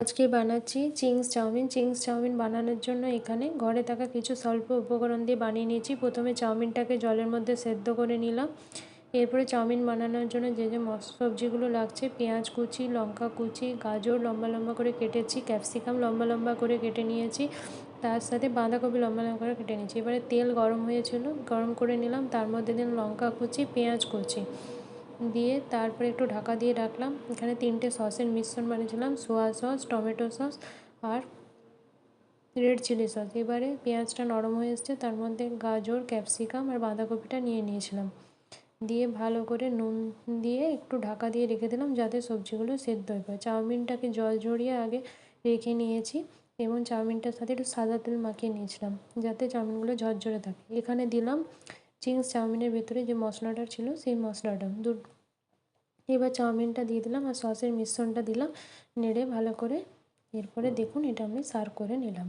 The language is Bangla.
আজকে বানাচ্ছি চিংস চাউমিন। চিংস চাউমিন বানানোর জন্য এখানে ঘরে থাকা কিছু স্বল্প উপকরণ দিয়ে বানিয়ে নিয়েছি। প্রথমে চাউমিনটাকে জলের মধ্যে সেদ্ধ করে নিলাম। এরপরে চাউমিন বানানোর জন্য যে সবজিগুলো লাগছে, পেঁয়াজ কুচি, লঙ্কা কুচি, গাজর লম্বা লম্বা করে কেটেছি, ক্যাপসিকাম লম্বা লম্বা করে কেটে নিয়েছি, তার সাথে বাঁধাকপি লম্বা লম্বা করে কেটে নিয়েছি। এবারে তেল গরম হয়েছিল, গরম করে নিলাম, তার মধ্যে দিন লঙ্কা কুচি, পেঁয়াজ কুচি দিয়ে তারপরে একটু ঢাকা দিয়ে রাখলাম। এখানে 3টে সসের মিশ্রণ বানিয়েছিলাম, সোয়া সস, টমেটো সস আর রেড চিলি সস। এবারে পেঁয়াজটা নরম হয়ে এসছে, তার মধ্যে গাজর, ক্যাপসিকাম আর বাঁধাকপিটা নিয়ে নিয়েছিলাম, দিয়ে ভালো করে নুন দিয়ে একটু ঢাকা দিয়ে রেখে দিলাম যাতে সবজিগুলো সেদ্ধ হয়ে পড়ে। চাউমিনটাকে জল ঝরিয়ে আগে রেখে নিয়েছি এবং চাউমিনটার সাথে একটু সাদা তেল মাখিয়ে নিয়েছিলাম যাতে চাউমিনগুলো ঝরঝরে থাকে। এখানে দিলাম চিংস চাউমিনের ভেতরে যে মশলাটা ছিল সেই মশলাটা। এবার চাউমিনটা দিয়ে দিলাম আর সসের মিশ্রণটা দিলাম, নেড়ে ভালো করে। এরপরে দেখুন এটা আমি সার্ভ করে নিলাম।